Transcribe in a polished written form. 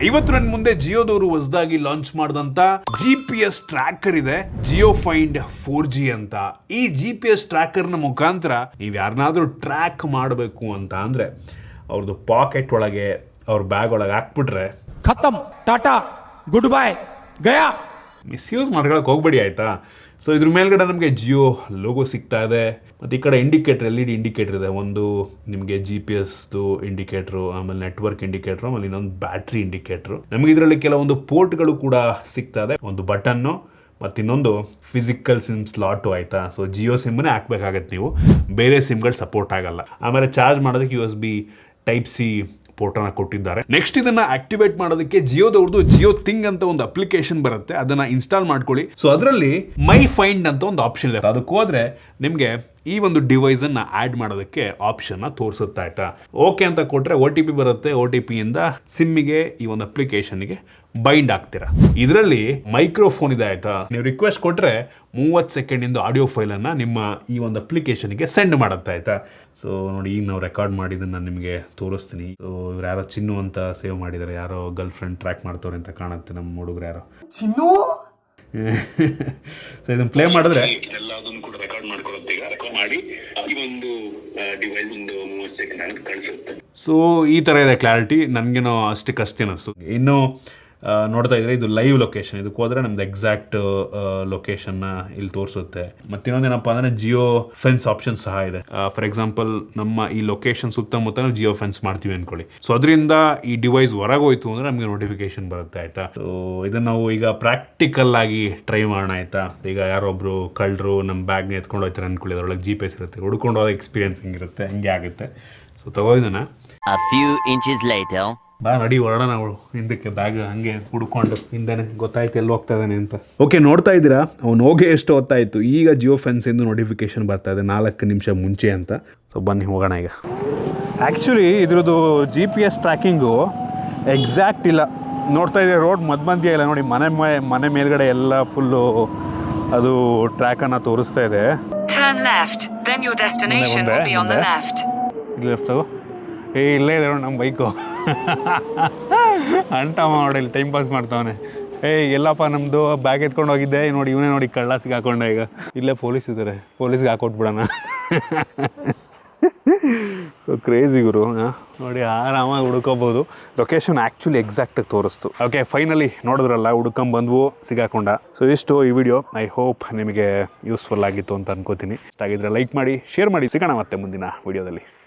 ಇವತ್ತು ನನ್ನ ಮುಂದೆ ಜಿಯೋದವರು ಹೊಸದಾಗಿ ಲಾಂಚ್ ಮಾಡಿದಂತ GPS ಟ್ರ್ಯಾಕರ್ ಇದೆ, ಜಿಯೋ ಫೈಂಡ್ 4G ಅಂತ. ಈ GPS ಟ್ರ್ಯಾಕರ್ ನ ಮುಖಾಂತರ ನೀವು ಯಾರನ್ನಾದ್ರೂ ಟ್ರ್ಯಾಕ್ ಮಾಡಬೇಕು ಅಂತ ಅಂದ್ರೆ ಅವ್ರದ್ದು ಪಾಕೆಟ್ ಒಳಗೆ ಅವ್ರ ಬ್ಯಾಗ್ ಒಳಗೆ ಹಾಕ್ಬಿಟ್ರೆ ಖತಮ್, ಟಾಟಾ, ಗುಡ್ ಬೈ, ಗಯಾ. ಮಿಸ್ಯೂಸ್ ಮಾಡ್ಕೊಳಕ್ಕೆ ಹೋಗ್ಬೇಡಿ ಆಯ್ತಾ. ಸೊ ಇದ್ರ ಮೇಲ್ಗಡೆ ನಮಗೆ ಜಿಯೋ ಲೋಗೋ ಸಿಗ್ತಾ ಇದೆ, ಮತ್ತು ಈ ಕಡೆ ಇಂಡಿಕೇಟರ್ LED ಇಂಡಿಕೇಟರ್ ಇದೆ. ಒಂದು ನಿಮಗೆ GPSದು ಇಂಡಿಕೇಟ್ರು, ಆಮೇಲೆ ನೆಟ್ವರ್ಕ್ ಇಂಡಿಕೇಟ್ರು, ಆಮೇಲೆ ಇನ್ನೊಂದು ಬ್ಯಾಟ್ರಿ ಇಂಡಿಕೇಟ್ರು. ನಮಗೆ ಇದರಲ್ಲಿ ಕೆಲವೊಂದು ಪೋರ್ಟ್ಗಳು ಕೂಡ ಸಿಗ್ತಾ ಇದೆ, ಒಂದು ಬಟನ್ನು ಮತ್ತು ಇನ್ನೊಂದು ಫಿಸಿಕಲ್ ಸಿಮ್ ಸ್ಲಾಟು ಆಯಿತಾ. ಸೊ ಜಿಯೋ ಸಿಮ್ಮನ್ನೇ ಹಾಕ್ಬೇಕಾಗತ್ತೆ ನೀವು, ಬೇರೆ ಸಿಮ್ಗಳು ಸಪೋರ್ಟ್ ಆಗಲ್ಲ. ಆಮೇಲೆ ಚಾರ್ಜ್ ಮಾಡೋದಕ್ಕೆ USB Type-C ಪೋರ್ಟನ್ನು ಕೊಟ್ಟಿದ್ದಾರೆ. ನೆಕ್ಸ್ಟ್ ಇದನ್ನ ಆಕ್ಟಿವೇಟ್ ಮಾಡೋದಕ್ಕೆ ಜಿಯೋದವ್ರದ್ದು ಜಿಯೋ ಥಿಂಗ್ ಅಂತ ಒಂದು ಅಪ್ಲಿಕೇಶನ್ ಬರುತ್ತೆ, ಅದನ್ನ ಇನ್ಸ್ಟಾಲ್ ಮಾಡ್ಕೊಳ್ಳಿ. ಸೊ ಅದರಲ್ಲಿ ಮೈ ಫೈಂಡ್ ಅಂತ ಒಂದು ಆಪ್ಷನ್ ಇದೆ. ಅದಕ್ಕೆ ಹೋದ್ರೆ ನಿಮಗೆ ಈ ಒಂದು ಡಿವೈಸ್ ಅನ್ನ ಆಡ್ ಮಾಡೋದಕ್ಕೆ ಆಪ್ಷನ್ ತೋರಿಸುತ್ತಾ ಆಯ್ತಾ. ಓಕೆ ಅಂತ ಕೊಟ್ರೆ OTP ಬರುತ್ತೆ, OTP ಇಂದ ಸಿಮ್ಮಿಗೆ ಈ ಒಂದು ಅಪ್ಲಿಕೇಶನ್ಗೆ ಬೈಂಡ್ ಆಗ್ತೀರಾ. ಇದರಲ್ಲಿ ಮೈಕ್ರೋಫೋನ್ ಇದೆ ಆಯ್ತಾ. ನೀವು ರಿಕ್ವೆಸ್ಟ್ ಕೊಟ್ರೆ 30 ಸೆಕೆಂಡ್ ಆಡಿಯೋ ಫೈಲ್ ಅನ್ನ ನಿಮ್ಮ ಈ ಒಂದು ಅಪ್ಲಿಕೇಶನ್ಗೆ ಸೆಂಡ್ ಮಾಡುತ್ತೆ ಆಯ್ತಾ. ಸೊ ನೋಡಿ, ಈಗ ನಾವು ರೆಕಾರ್ಡ್ ಮಾಡಿದ್ದನ್ನ ನಿಮಗೆ ತೋರಿಸ್ತೀನಿ. ಸೊ ಇವ್ರು ಯಾರೋ ಚಿನ್ನು ಅಂತ ಸೇವ್ ಮಾಡಿದ್ದಾರೆ, ಯಾರೋ ಗರ್ಲ್ ಫ್ರೆಂಡ್ ಟ್ರ್ಯಾಕ್ ಮಾಡ್ತವ್ರೆ ಅಂತ ಕಾಣುತ್ತೆ ನಮ್ಮ ಹುಡುಗರು ಯಾರೋ ಚಿನ್ನು. ಸೊ ಇದನ್ನ ಪ್ಲೇ ಮಾಡಿದ್ರೆ ಎಲ್ಲದನ್ನು ಕೂಡ ರೆಕಾರ್ಡ್ ಮಾಡ್ಕೊಳ್ಳುತ್ತೆ. ಈಗ ರೆಕಾರ್ಡ್ ಮಾಡಿ ಈ ಒಂದು ಡಿವೈಸ್ ಒಂದು 30 ಸೆಕೆಂಡ್ ಕಳಿಸುತ್ತೆ. ಸೊ ಈ ಥರ ಇದೆ ಕ್ಲಾರಿಟಿ, ನನಗೇನೋ ಅಷ್ಟೇ ಅನಿಸ್ತು. ಇನ್ನು ನೋಡ್ತಾ ಇದ್ರೆ ಇದು ಲೈವ್ ಲೊಕೇಶನ್. ಇದಕ್ಕೆ ಹೋದ್ರೆ ನಮ್ದು ಎಕ್ಸಾಕ್ಟ್ ಲೊಕೇಶನ್ನ ಇಲ್ಲಿ ತೋರಿಸುತ್ತೆ. ಮತ್ತಿನ್ನೊಂದೇನಪ್ಪ ಅಂದರೆ ಜಿಯೋ ಫೆನ್ಸ್ ಆಪ್ಷನ್ ಸಹ ಇದೆ. ಫಾರ್ ಎಕ್ಸಾಂಪಲ್ ನಮ್ಮ ಈ ಲೊಕೇಶನ್ ಸುತ್ತಮುತ್ತ ನಾವು ಜಿಯೋ ಫೆನ್ಸ್ ಮಾಡ್ತೀವಿ ಅನ್ಕೊಳ್ಳಿ. ಸೊ ಅದರಿಂದ ಈ ಡಿವೈಸ್ ಹೊರಗೆ ಹೋಯ್ತು ಅಂದರೆ ನಮಗೆ ನೋಟಿಫಿಕೇಶನ್ ಬರುತ್ತೆ ಆಯ್ತಾ. ಸೊ ಇದನ್ನು ನಾವು ಈಗ ಪ್ರಾಕ್ಟಿಕಲ್ ಆಗಿ ಟ್ರೈ ಮಾಡೋಣ ಆಯ್ತಾ. ಈಗ ಯಾರೊಬ್ರು ಕಳ್ಳರು ನಮ್ಮ ಬ್ಯಾಗ್ನ ಎತ್ಕೊಂಡು ಹೋಗ್ತಾರೆ ಅನ್ಕೊಳ್ಳಿ, ಅದರೊಳಗೆ GPS ಇರುತ್ತೆ, ಹುಡ್ಕೊಂಡು ಹೋಗೋ ಎಕ್ಸ್ಪೀರಿಯನ್ಸ್ ಹಿಂಗಿರುತ್ತೆ, ಹಂಗೆ ಆಗುತ್ತೆ. ಸೊ ತಗೋದನ್ನ A few inches later. ಬಾ ನಡಿ ಹೊರಡ, ನಾವು ಹಿಂದಕ್ಕೆ ಬ್ಯಾಗ್ ಹಂಗೆ ಹುಡ್ಕೊಂಡು ಹಿಂದೆನೆ ಗೊತ್ತಾಯ್ತು ಎಲ್ಲಿ ಹೋಗ್ತಾ ಇದ್ದಾನೆ ಅಂತ. ಓಕೆ, ನೋಡ್ತಾ ಇದ್ದೀರಾ ಅವ್ನು ಹೋಗಿ ಎಷ್ಟು ಹೊತ್ತಾಯಿತು. ಈಗ ಜಿಯೋ ಫೆನ್ಸಿಂದ ನೋಟಿಫಿಕೇಶನ್ ಬರ್ತಾ ಇದೆ 4 ನಿಮಿಷ ಮುಂಚೆ ಅಂತ. ಸೊ ಬನ್ನಿ ಹೋಗೋಣ ಈಗ. ಆ್ಯಕ್ಚುಲಿ ಇದ್ರದ್ದು GPS ಟ್ರ್ಯಾಕಿಂಗು ಎಕ್ಸಾಕ್ಟ್ ಇಲ್ಲ. ನೋಡ್ತಾ ಇದ್ದೀರಾ ರೋಡ್ ಮಧ್ಯ ಇಲ್ಲ ನೋಡಿ, ಮನೆ ಮೇಲ್ಗಡೆ ಎಲ್ಲ ಫುಲ್ಲು ಅದು ಟ್ರ್ಯಾಕನ್ನು ತೋರಿಸ್ತಾ ಇದೆ. Turn left, then your destination will be on the left. ಇಲ್ಲಿ ಲೆಫ್ಟು ಇಲ್ಲೇ ಇದೆ ನೋಡಿ ನಮ್ಮ ಬೈಕು. ಅಂಟಮ್ಮ ನೋಡಿ ಇಲ್ಲಿ ಟೈಮ್ ಪಾಸ್ ಮಾಡ್ತಾವನೆ. ಎಲ್ಲಪ್ಪ ನಮ್ಮದು ಬ್ಯಾಗ್ ಎತ್ಕೊಂಡು ಹೋಗಿದ್ದೆ, ನೋಡಿ ಇವನೇ ನೋಡಿ ಕಳ್ಳ ಸಿಗಾಕೊಂಡ. ಈಗ ಇಲ್ಲೇ ಪೊಲೀಸ್ ಇದ್ದಾರೆ, ಪೊಲೀಸ್ಗೆ ಹಾಕೊಟ್ಬಿಡೋಣ. ಸೊ ಕ್ರೇಜಿ ಗುರು. ನೋಡಿ ಆರಾಮಾಗಿ ಹುಡ್ಕೋಬೋದು. ಲೊಕೇಶನ್ ಆ್ಯಕ್ಚುಲಿ ಎಕ್ಸಾಕ್ಟಾಗಿ ತೋರಿಸ್ತು. ಓಕೆ, ಫೈನಲಿ ನೋಡಿದ್ರಲ್ಲ, ಹುಡ್ಕೊಂಬಂದ್ವು ಸಿಗಾಕೊಂಡ. ಸೊ ಇಷ್ಟು ಈ ವಿಡಿಯೋ. ಐ ಹೋಪ್ ನಿಮಗೆ ಯೂಸ್ಫುಲ್ ಆಗಿತ್ತು ಅಂತ ಅನ್ಕೋತೀನಿ. ಇಷ್ಟ ಆಗಿದ್ರೆ ಲೈಕ್ ಮಾಡಿ, ಶೇರ್ ಮಾಡಿ. ಸಿಗೋಣ ಮತ್ತೆ ಮುಂದಿನ ವಿಡಿಯೋದಲ್ಲಿ.